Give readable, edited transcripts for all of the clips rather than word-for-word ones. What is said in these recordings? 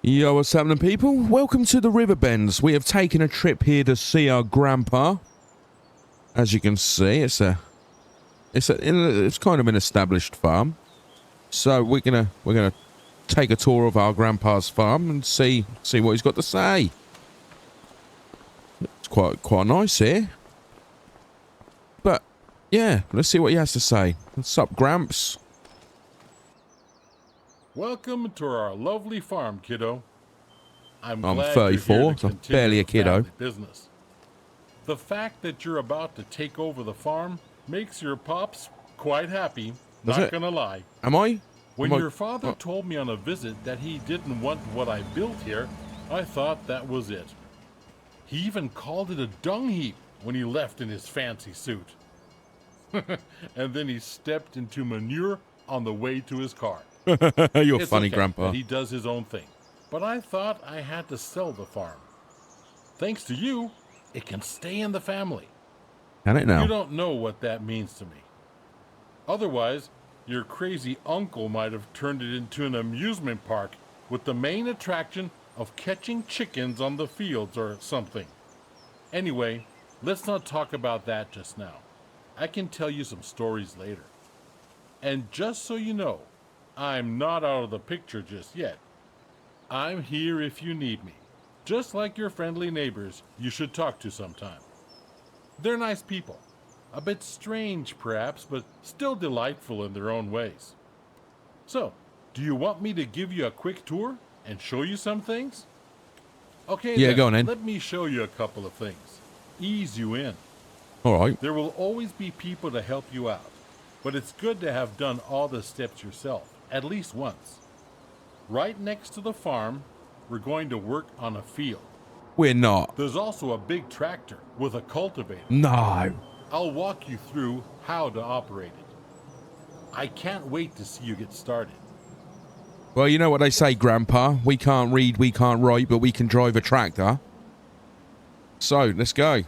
Yo, what's happening, people? Welcome to the Riverbends. We have taken a trip here to see our grandpa. As you can see, it's kind of an established farm. So we're gonna take a tour of our grandpa's farm and see what he's got to say. It's quite nice here. But yeah, let's see what he has to say. What's up, Gramps? Welcome to our lovely farm, kiddo. I'm glad 34, you're here to so continue barely a the kiddo. family business. The fact that you're about to take over the farm makes your pops quite happy, not gonna lie. Am I? When your father told me on a visit that he didn't want what I built here, I thought that was it. He even called it a dung heap when he left in his fancy suit. And then he stepped into manure on the way to his car. You're It's funny, okay Grandpa. that he does his own thing, but I thought I had to sell the farm. Thanks to you, it can stay in the family. Can it now? You don't know what that means to me. Otherwise, your crazy uncle might have turned it into an amusement park with the main attraction of catching chickens on the fields or something. Anyway, let's not talk about that just now. I can tell you some stories later. And just so you know, I'm not out of the picture just yet. I'm here if you need me, just like your friendly neighbors you should talk to sometime. They're nice people, a bit strange perhaps, but still delightful in their own ways. So, do you want me to give you a quick tour and show you some things? Okay, yeah, then, go on then. let me show you a couple of things. Ease you in. All right. There will always be people to help you out, but it's good to have done all the steps yourself, at least once. Right next to the farm, we're going to work on a field. We're not. There's also a big tractor with a cultivator. No. I'll walk you through how to operate it. I can't wait to see you get started. Well, you know what they say, Grandpa. We can't read, we can't write, but we can drive a tractor. So, let's go.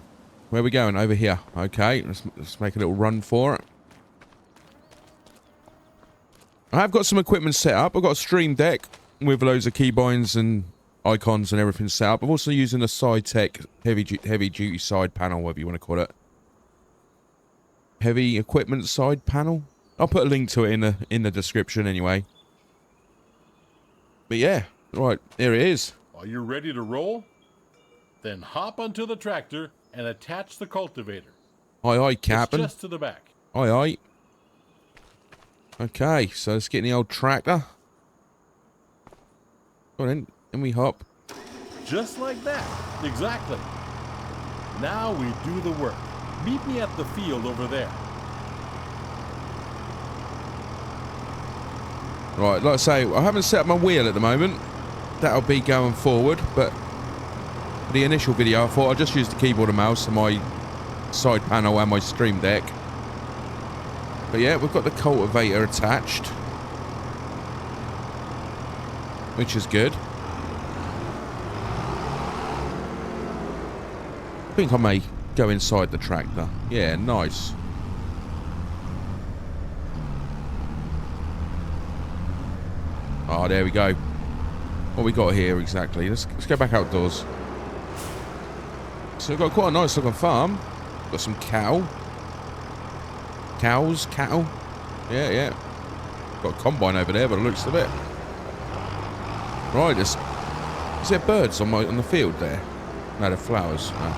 Where are we going? Over here. Okay, let's make a little run for it. I have got some equipment set up. I've got a Streamdeck with loads of keybinds and icons and everything set up. I'm also using a SideTech heavy duty side panel, whatever you want to call it. Heavy equipment side panel. I'll put a link to it in the description anyway. But yeah, right, here it is. Are you ready to roll? Then hop onto the tractor and attach the cultivator. Aye, Captain. It's just to the back. Aye. Okay, so let's get in the old tractor. Go on then, and we hop. Just like that. Exactly. Now we do the work. Meet me at the field over there. Right, like I say, I haven't set up my wheel at the moment. That'll be going forward, but for the initial video, I thought I'd just use the keyboard and mouse and my side panel and my Streamdeck. But yeah, we've got the cultivator attached, which is good. I think I may go inside the tractor. Yeah, nice. Oh, there we go. What we got here exactly? Let's go back outdoors. So we've got quite a nice looking farm. Got some cattle. Cattle. Yeah. Got a combine over there by the looks of it. Right, is there birds on the field there? No, they're flowers. No.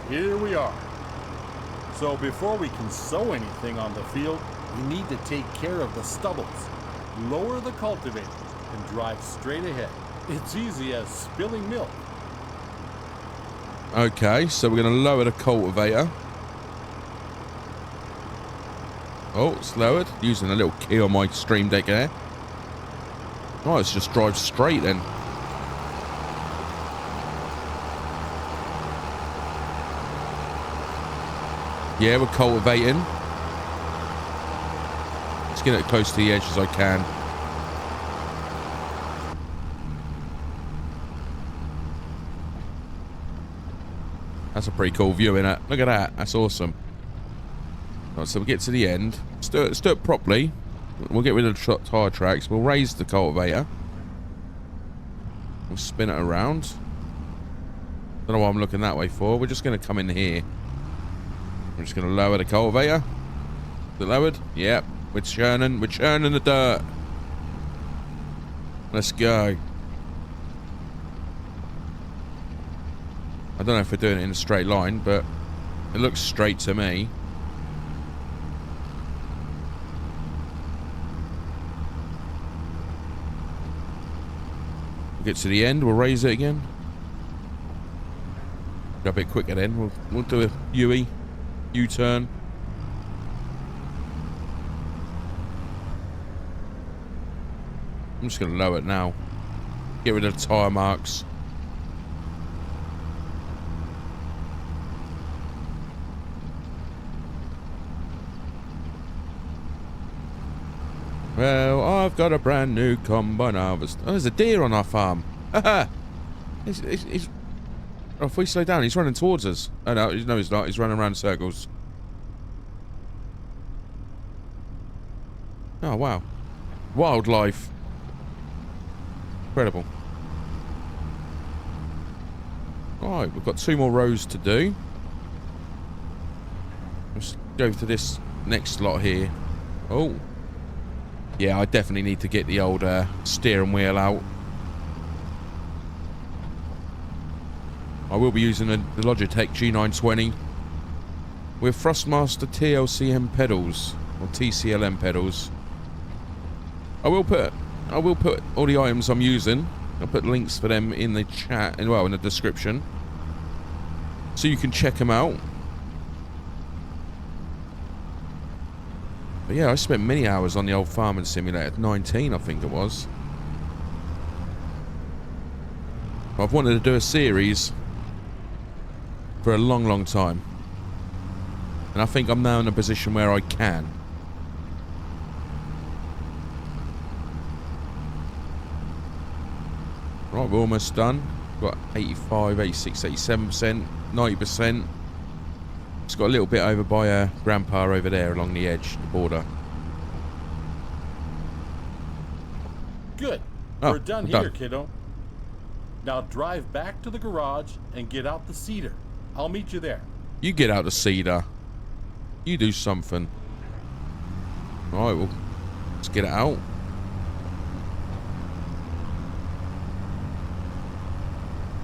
Here we are. So before we can sow anything on the field, we need to take care of the stubbles. Lower the cultivator and drive straight ahead. It's easy as spilling milk. Okay, so we're going to lower the cultivator. Oh, it's lowered. Using a little key on my Streamdeck there. Oh, let's just drive straight then. Yeah, we're cultivating. Let's get it close to the edge as I can. That's a pretty cool view, innit? Look at that. That's awesome. Right, so we'll get to the end. Let's do it properly. We'll get rid of the tyre tracks. We'll raise the cultivator. We'll spin it around. Don't know why I'm looking that way for. We're just going to come in here. We're just going to lower the cultivator. Is it lowered? Yep. We're churning the dirt. Let's go. I don't know if we're doing it in a straight line, but it looks straight to me. We'll get to the end, we'll raise it again. Go a bit quicker then. We'll do a U-turn. I'm just going to lower it now. Get rid of the tyre marks. Well, I've got a brand new combine harvest. Oh, there's a deer on our farm. Haha. He's oh, if we slow down, he's running towards us. Oh no, he's not. He's running around in circles. Oh wow. Wildlife. Incredible. Alright, we've got 2 more rows to do. Let's go to this next slot here. Oh. Yeah, I definitely need to get the old steering wheel out. I will be using the Logitech G920 with Thrustmaster T-LCM pedals, or TCLM pedals. I will put all the items I'm using. I'll put links for them in the chat, and well, in the description, so you can check them out. But yeah, I spent many hours on the old farming simulator. 19, I think it was. I've wanted to do a series for a long, long time, and I think I'm now in a position where I can. Right, we're almost done. Got 85, 86, 87%, 90%. It's got a little bit over by Grandpa over there along the edge, the border. Good. Oh, we're done here, kiddo. Now drive back to the garage and get out the cedar. I'll meet you there. You get out the cedar. You do something. Alright, well, let's get it out.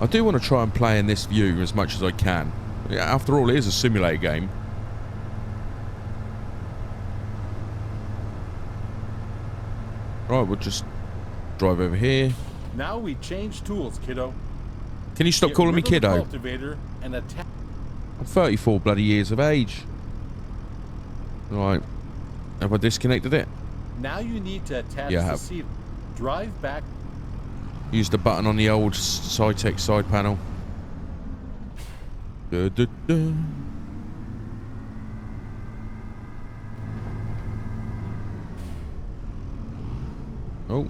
I do want to try and play in this view as much as I can. After all, it is a simulator game. Right, we'll just drive over here. Now we change tools, kiddo. Can you stop calling me kiddo? Cultivator and attack. I'm 34 bloody years of age. Right. Have I disconnected it? Now you need to attach Yeah, I the have. cedar. Drive back. Use the button on the old Cytec side panel. Da, da, da. Oh.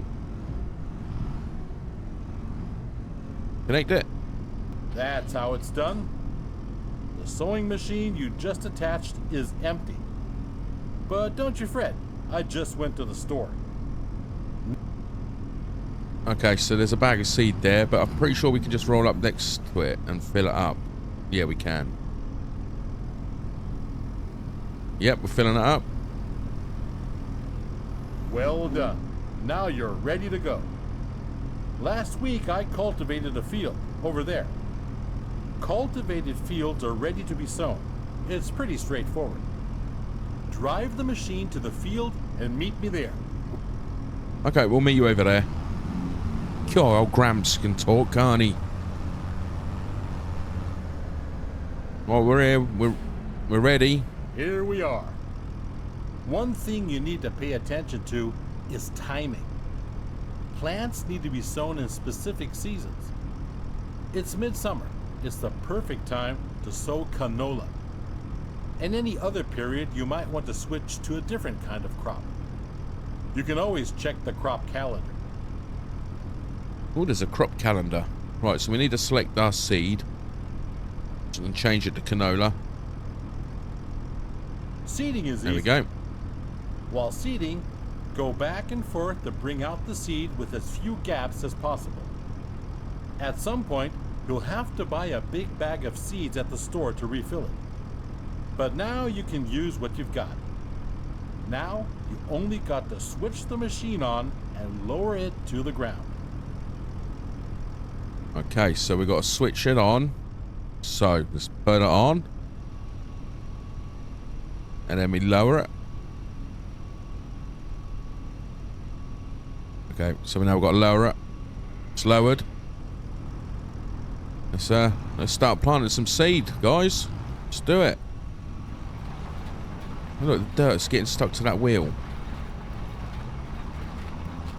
Connect it. That's how it's done. The sewing machine you just attached is empty. But don't you fret. I just went to the store. Okay, so there's a bag of seed there, but I'm pretty sure we can just roll up next to it and fill it up. Yeah, we can. Yep, we're filling it up. Well done. Now you're ready to go. Last week I cultivated a field over there. Cultivated fields are ready to be sown. It's pretty straightforward. Drive the machine to the field and meet me there. Okay, we'll meet you over there. God, old Gramps can talk, can't he? Well, we're here. We're ready. Here we are. One thing you need to pay attention to is timing. Plants need to be sown in specific seasons. It's midsummer. It's the perfect time to sow canola. In any other period, you might want to switch to a different kind of crop. You can always check the crop calendar. Oh, there's a crop calendar. Right, so we need to select our seed and change it to canola. Seeding is There easy. we go. While seeding, go back and forth to bring out the seed with as few gaps as possible. At some point, you'll have to buy a big bag of seeds at the store to refill it. But now you can use what you've got. Now, you only got to switch the machine on and lower it to the ground. Okay, so we've got to switch it on. So, let's put it on. And then we lower it. Okay, so now we've got to lower it. It's lowered. Let's start planting some seed, guys. Let's do it. Oh, look, the dirt's getting stuck to that wheel.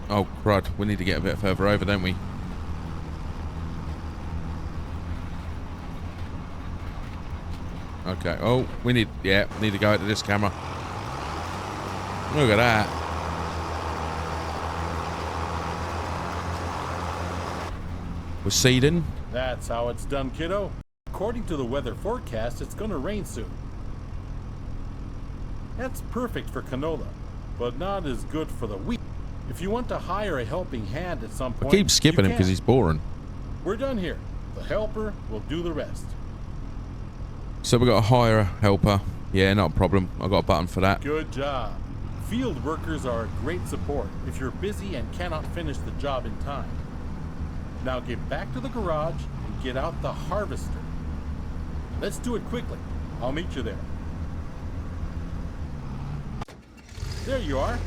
Oh, crud. We need to get a bit further over, don't we? Okay. Oh, we need to go out to this camera. Look at that. We're seeding. That's how it's done, kiddo. According to the weather forecast, it's going to rain soon. That's perfect for canola, but not as good for the wheat. If you want to hire a helping hand at some point, I keep skipping him because he's boring. We're done here. The helper will do the rest. So we got to hire a helper. Yeah, not a problem. I got a button for that. Good job. Field workers are a great support if you're busy and cannot finish the job in time. Now get back to the garage and get out the harvester. Let's do it quickly. I'll meet you there. There you are.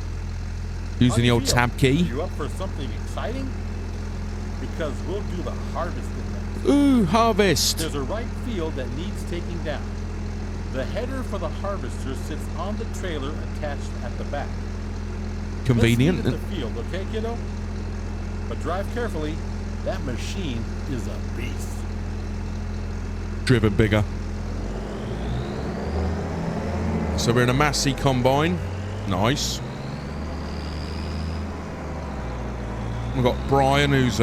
Using the old feel? tab key. Are you up for something exciting? Because we'll do the harvesting next. Ooh, harvest. There's a right field that needs taking down. The header for the harvester sits on the trailer attached at the back. Convenient. Let's meet at the field, okay, kiddo? But drive carefully. That machine is a beast. Driven bigger. So we're in a Massey combine. Nice. We've got Brian who's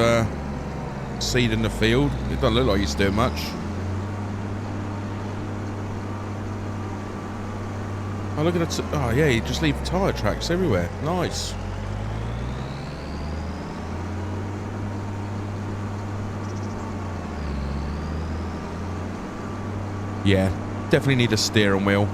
seeding the field. It doesn't look like he's doing much. Oh, look at that. Oh, yeah, you just leave tyre tracks everywhere. Nice. Yeah, definitely need a steering wheel.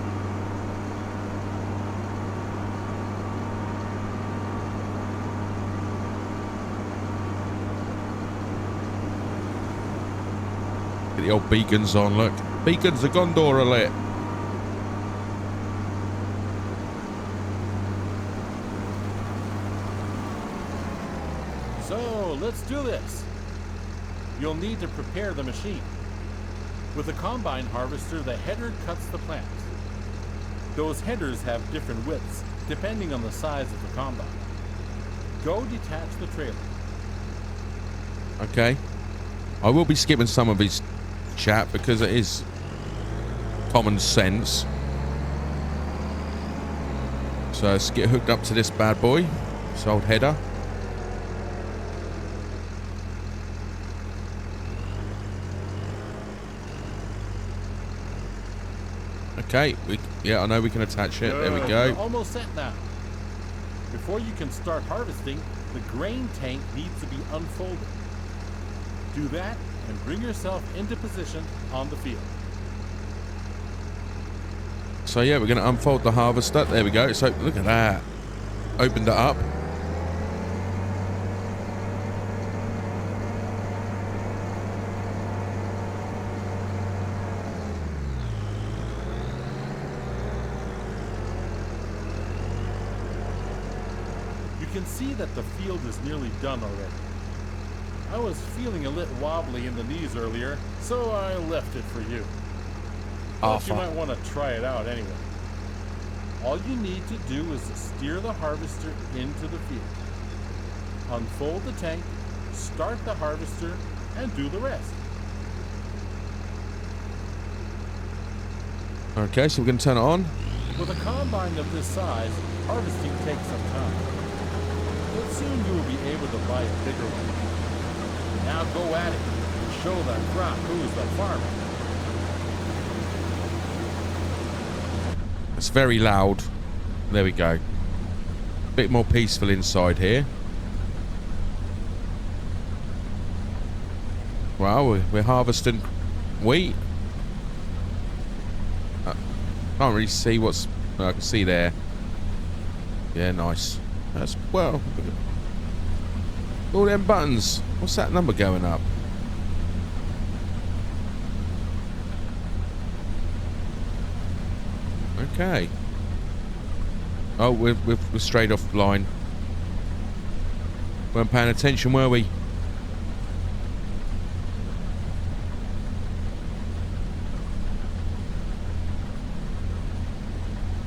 Get the old beacons on, look. Beacons are Gondor lit. So, let's do this. You'll need to prepare the machine. With a combine harvester, the header cuts the plants. Those headers have different widths, depending on the size of the combine. Go detach the trailer. Okay. I will be skipping some of his chat because it is common sense. So let's get hooked up to this bad boy. This old header. Okay, yeah, I know we can attach it. There we go. You're almost set now. Before you can start harvesting, the grain tank needs to be unfolded. Do that and bring yourself into position on the field. So yeah, we're going to unfold the harvester. There we go. So look at that. Opened it up. You can see that the field is nearly done already. I was feeling a little wobbly in the knees earlier, so I left it for you. But you might want to try it out anyway. All you need to do is to steer the harvester into the field. Unfold the tank, start the harvester, and do the rest. Okay, so we're going to turn it on. With a combine of this size, harvesting takes some time. But soon you will be able to buy a bigger one. Now go at it and show the crop who's the farmer. It's very loud. There we go. Bit more peaceful inside here. Well, we're harvesting wheat. Can't really see what's... I can see there. Yeah, nice. That's... Well... All them buttons. What's that number going up? Okay. Oh, we're straight off the line. Weren't paying attention, were we?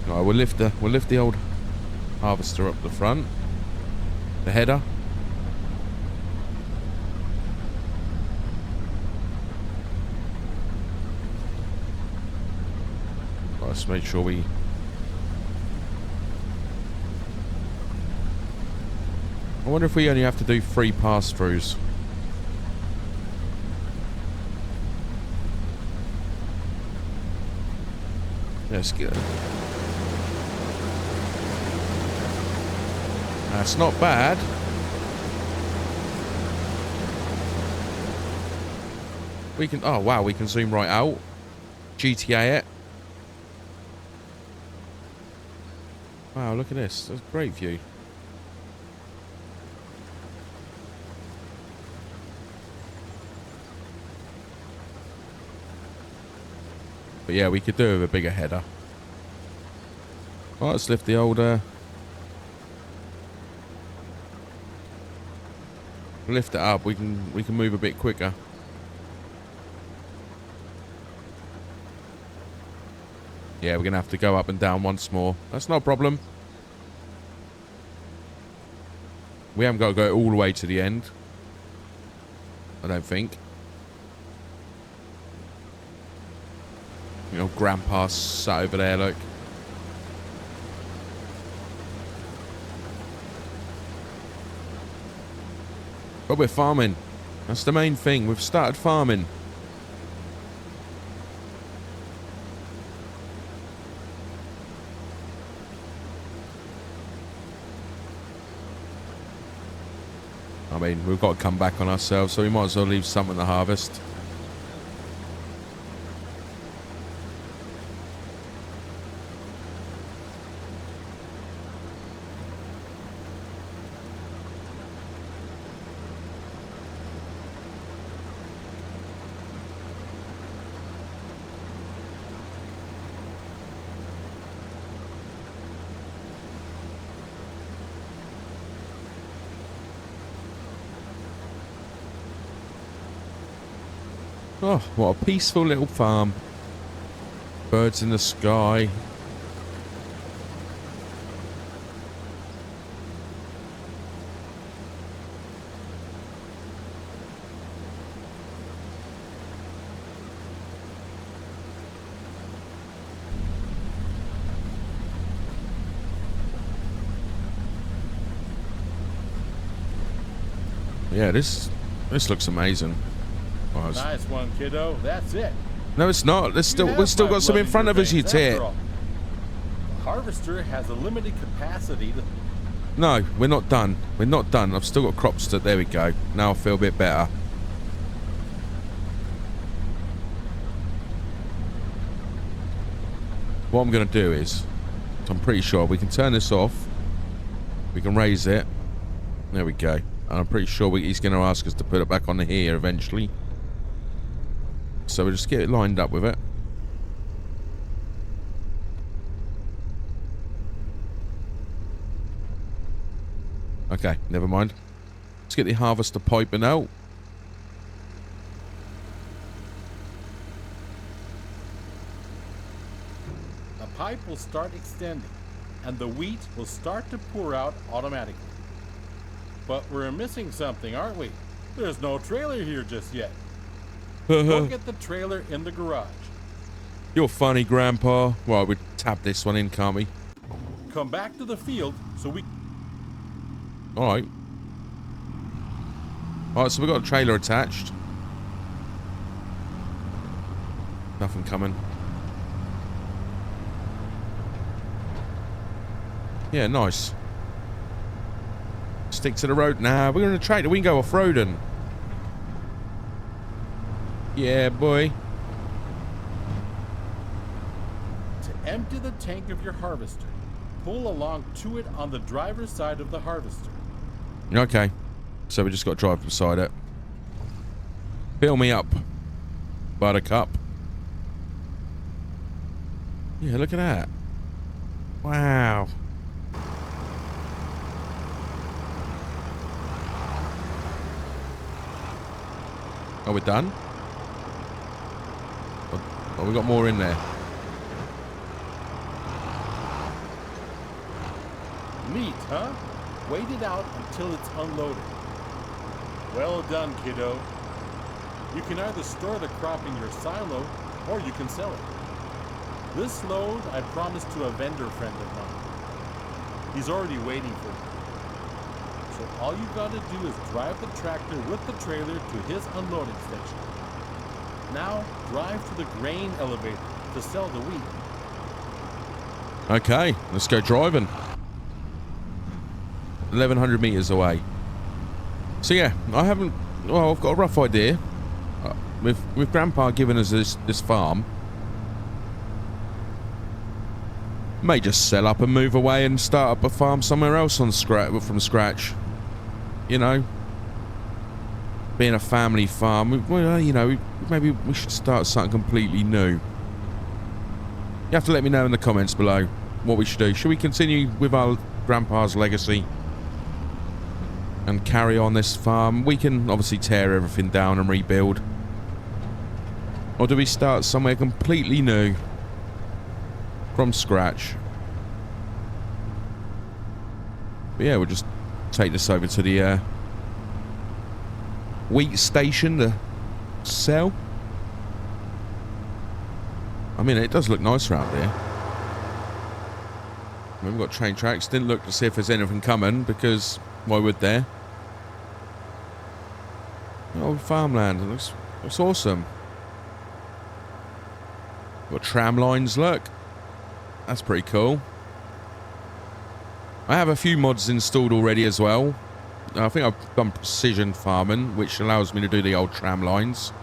Right, we'll lift the old harvester up the front. The header. Right, let's make sure we... I wonder if we only have to do 3 pass-throughs. Let's get it. That's not bad. We can... Oh, wow, we can zoom right out. GTA it. Wow, look at this. That's a great view. But yeah, we could do it with a bigger header. Right, let's lift the old... lift it up. We can move a bit quicker. Yeah, we're gonna have to go up and down once more. That's no problem. We haven't got to go all the way to the end. I don't think. You know, Grandpa's sat over there, look. But we're farming. That's the main thing. We've started farming. I mean, we've got to come back on ourselves, so we might as well leave something to harvest. Oh, what a peaceful little farm. Birds in the sky. Yeah, this looks amazing. Nice one, kiddo. That's it. No, it's not. We've still got some in front of us, you tit. The harvester has a limited capacity to... No, we're not done. We're not done. I've still got crops to... There we go. Now I feel a bit better. What I'm going to do is... I'm pretty sure we can turn this off. We can raise it. There we go. And I'm pretty sure he's going to ask us to put it back on here eventually. So we'll just get it lined up with it. Okay, never mind. Let's get the harvester piping out. The pipe will start extending, and the wheat will start to pour out automatically. But we're missing something, aren't we? There's no trailer here just yet. Go get the trailer in the garage. You're funny, Grandpa. Well, we tap this one in, can't we? Come back to the field so we... Alright. Alright, so we've got a trailer attached. Nothing coming. Yeah, nice. Stick to the road. Nah, we're on a tractor. We can go off-roading. Yeah, boy. To empty the tank of your harvester, pull along to it on the driver's side of the harvester. Okay. So we just got to drive beside it. Fill me up, buttercup. Yeah, look at that. Wow. Are we done? Oh, we got more in there. Neat, huh? Wait it out until it's unloaded. Well done, kiddo. You can either store the crop in your silo, or you can sell it. This load I promised to a vendor friend of mine. He's already waiting for me. So all you gotta do is drive the tractor with the trailer to his unloading station. Now drive to the grain elevator to sell the wheat. Okay, let's go driving. 1,100 meters away. So yeah, I've got a rough idea. With Grandpa giving us this farm, may just sell up and move away and start up a farm somewhere else from scratch. You know, being a family farm, well, you know, maybe we should start something completely new. You have to let me know in the comments below what we should do. Should we continue with our Grandpa's legacy and carry on this farm? We can obviously tear everything down and rebuild. Or do we start somewhere completely new from scratch? But yeah, we'll just take this over to the wheat station to sell. I mean, it does look nice around here. We've got train tracks. Didn't look to see if there's anything coming, because why would there? Old farmland. It looks awesome. Got tram lines, look. That's pretty cool. I have a few mods installed already as well. I think I've done precision farming, which allows me to do the old tram lines.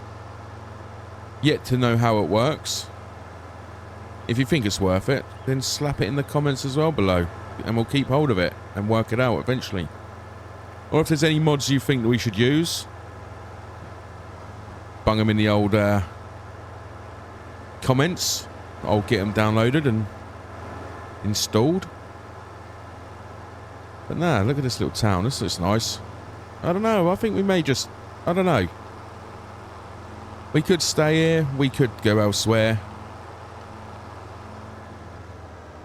Yet to know how it works. If you think it's worth it, then slap it in the comments as well below, and we'll keep hold of it and work it out eventually. Or if there's any mods you think that we should use, bung them in the old comments. I'll get them downloaded and installed. But nah, look at this little town. This looks nice. I don't know. I think we may just... I don't know. We could stay here. We could go elsewhere.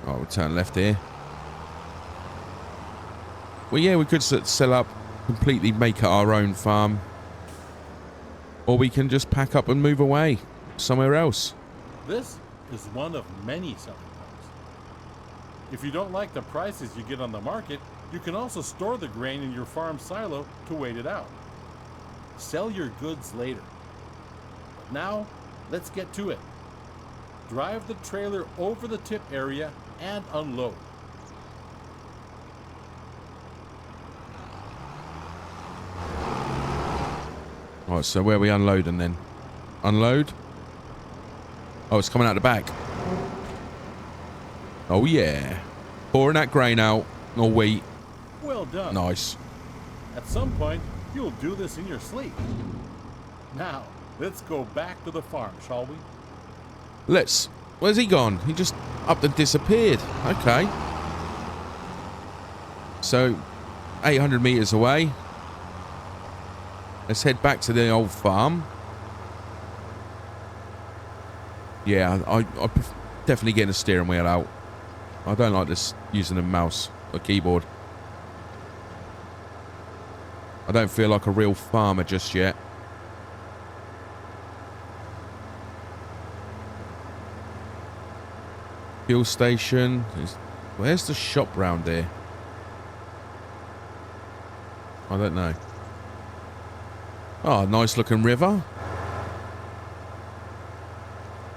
Oh, we'll turn left here. Well, yeah, we could sell up, completely make it our own farm. Or we can just pack up and move away somewhere else. This is one of many selling points. If you don't like the prices you get on the market, you can also store the grain in your farm silo to wait it out. Sell your goods later. But now, let's get to it. Drive the trailer over the tip area and unload. Right, so where are we unloading then? Unload? Oh, it's coming out the back. Oh yeah. Pouring that grain out, or wheat. Well done. Nice. At some point, you'll do this in your sleep. Now, let's go back to the farm, shall we? Let's. Where's he gone? He just up and disappeared. Okay. So, 800 meters away. Let's head back to the old farm. Yeah, I definitely getting a steering wheel out. I don't like this using a mouse or keyboard. I don't feel like a real farmer just yet. Fuel station. Where's the shop round here? I don't know. Oh, nice looking river.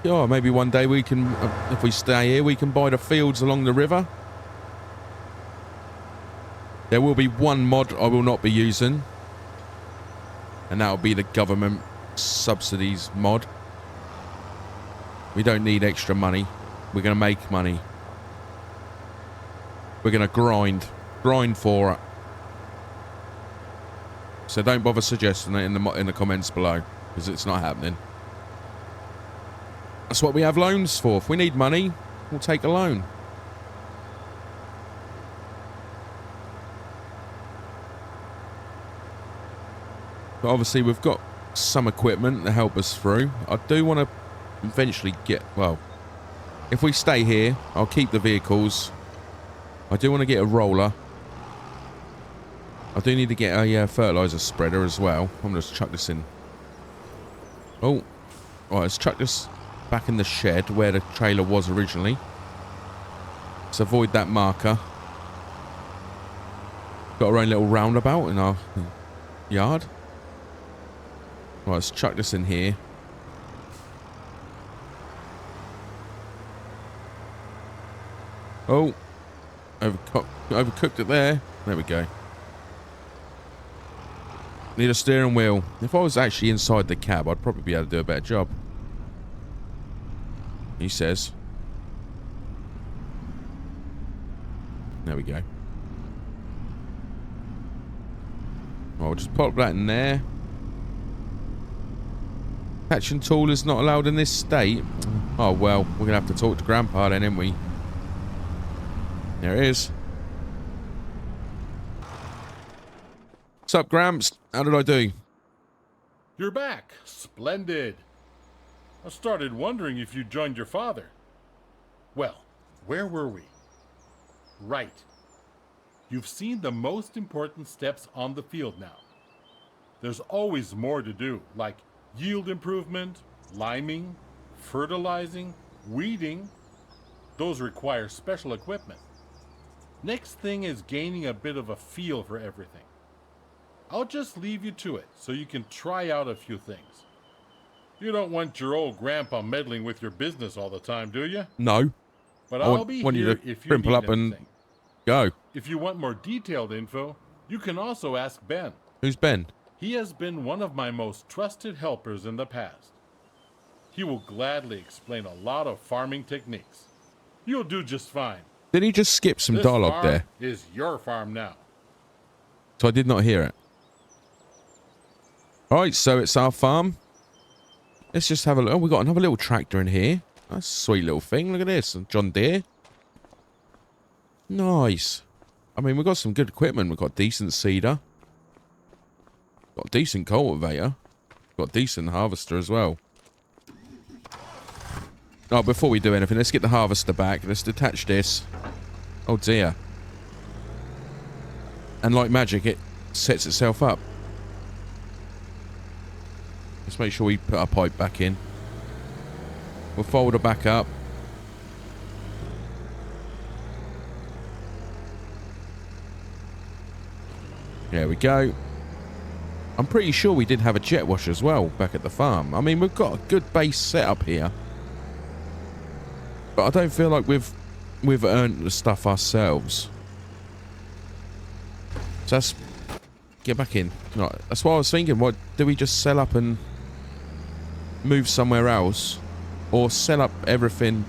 Yeah, maybe one day we can, if we stay here, we can buy the fields along the river. There will be one mod I will not be using. And that will be the government subsidies mod. We don't need extra money. We're going to make money. We're going to grind. Grind for it. So don't bother suggesting it in the comments below. Because it's not happening. That's what we have loans for. If we need money, we'll take a loan. But obviously we've got some equipment to help us through. I do want to eventually get... Well, if we stay here, I'll keep the vehicles. I do want to get a roller. I do need to get a fertilizer spreader as well. I'm going to chuck this in. Oh. Right, let's chuck this back in the shed where the trailer was originally. Let's avoid that marker. Got our own little roundabout in our yard. Right, let's chuck this in here. Oh. Overcooked it there. There we go. Need a steering wheel. If I was actually inside the cab, I'd probably be able to do a better job. He says. There we go. Well, we'll just pop that in there. Hatching tool is not allowed in this state. Oh, well, we're going to have to talk to Grandpa then, ain't we? There it is. What's up, Gramps? How did I do? You're back. Splendid. I started wondering if you joined your father. Well, where were we? Right. You've seen the most important steps on the field now. There's always more to do, like yield improvement, liming, fertilizing, weeding. Those require special equipment. Next thing is gaining a bit of a feel for everything. I'll just leave you to it so you can try out a few things. You don't want your old grandpa meddling with your business all the time, do you? No. But I'll be here if you need up and anything. Go. If you want more detailed info, you can also ask Ben. Who's Ben? He has been one of my most trusted helpers in the past. He will gladly explain a lot of farming techniques. You'll do just fine. Did he just skip some dialogue there? This farm is your farm now. So I did not hear it. Alright, so it's our farm. Let's just have a look. Oh, we got another little tractor in here. That's a sweet little thing. Look at this. John Deere. Nice. I mean, we've got some good equipment. We've got decent seeder. Got a decent cultivator. Got a decent harvester as well. Oh, before we do anything, let's get the harvester back. Let's detach this. Oh, dear. And like magic, it sets itself up. Let's make sure we put our pipe back in. We'll fold her back up. There we go. I'm pretty sure we did have a jet wash as well back at the farm. I mean, we've got a good base setup here. But I don't feel like we've earned the stuff ourselves. So let's get back in. No, that's what I was thinking. What do we just sell up and move somewhere else? Or sell up everything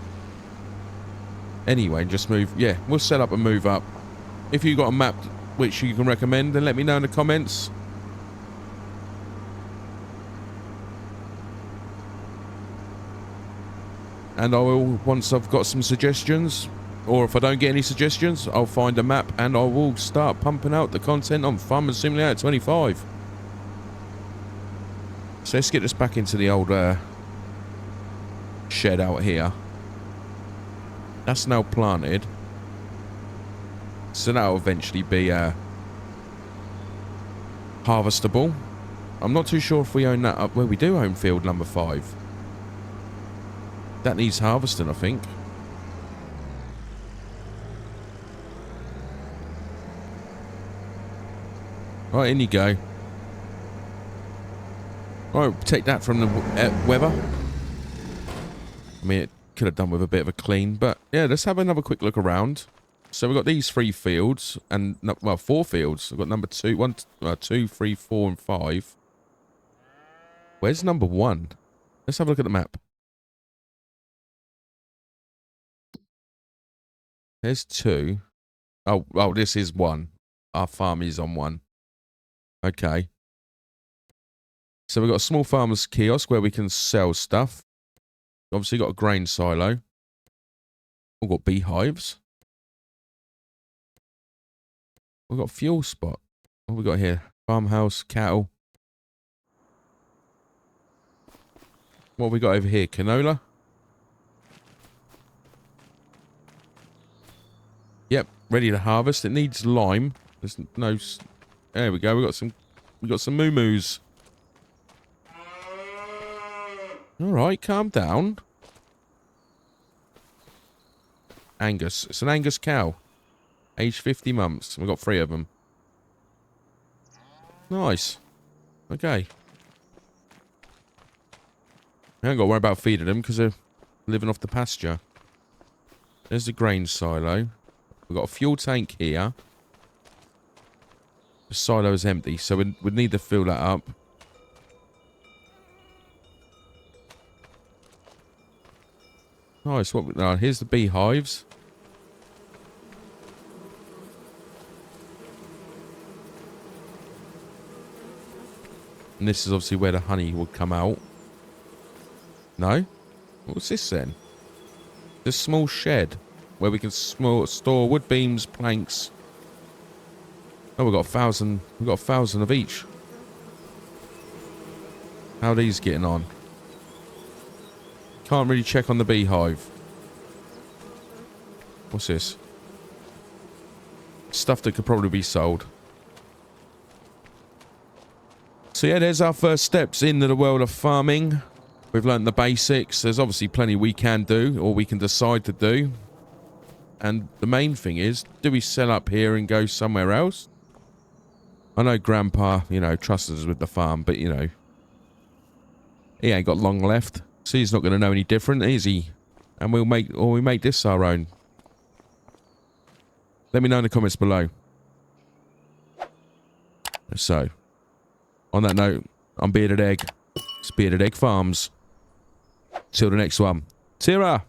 anyway and just move? Yeah, we'll sell up and move up. If you got a map which you can recommend, then let me know in the comments. And I will, once I've got some suggestions, or if I don't get any suggestions, I'll find a map and I will start pumping out the content on Farming Simulator 25. So let's get this back into the old shed out here. That's now planted. So that'll eventually be harvestable. I'm not too sure if we own that up. Well, we do own field number 5. That needs harvesting, I think. Right, in you go. Right, take that from the weather. I mean, it could have done with a bit of a clean, but yeah, let's have another quick look around. So we've got these 3 fields and, well, 4 fields. We've got number 2, 1, 2, 3, 4, and 5. Where's number 1? Let's have a look at the map. There's 2. Oh, this is 1. Our farm is on 1. Okay. So we've got a small farmer's kiosk where we can sell stuff. Obviously got a grain silo. We've got beehives. We've got a fuel spot. What have we got here? Farmhouse, cattle. What have we got over here? Canola. Yep, ready to harvest. It needs lime. There's no... There we go. We got some moo-moos. Alright, calm down. Angus. It's an Angus cow. Age 50 months. We've got 3 of them. Nice. Okay. I haven't got to worry about feeding them because they're living off the pasture. There's the grain silo. We've got a fuel tank here. The silo is empty, so we'd need to fill that up. Nice. Here's the beehives. And this is obviously where the honey would come out. No? What's this then? This small shed where we can store wood beams, planks. Oh, we've got 1,000. We've got 1,000 of each. How are these getting on? Can't really check on the beehive. What's this? Stuff that could probably be sold. So yeah, there's our first steps into the world of farming. We've learned the basics. There's obviously plenty we can do, or we can decide to do. And the main thing is, do we sell up here and go somewhere else? I know Grandpa, you know, trusts us with the farm, but, you know, he ain't got long left. So he's not going to know any different, is he? And we make this our own. Let me know in the comments below. So, on that note, I'm Bearded Egg. It's Bearded Egg Farms. Till the next one. See ya!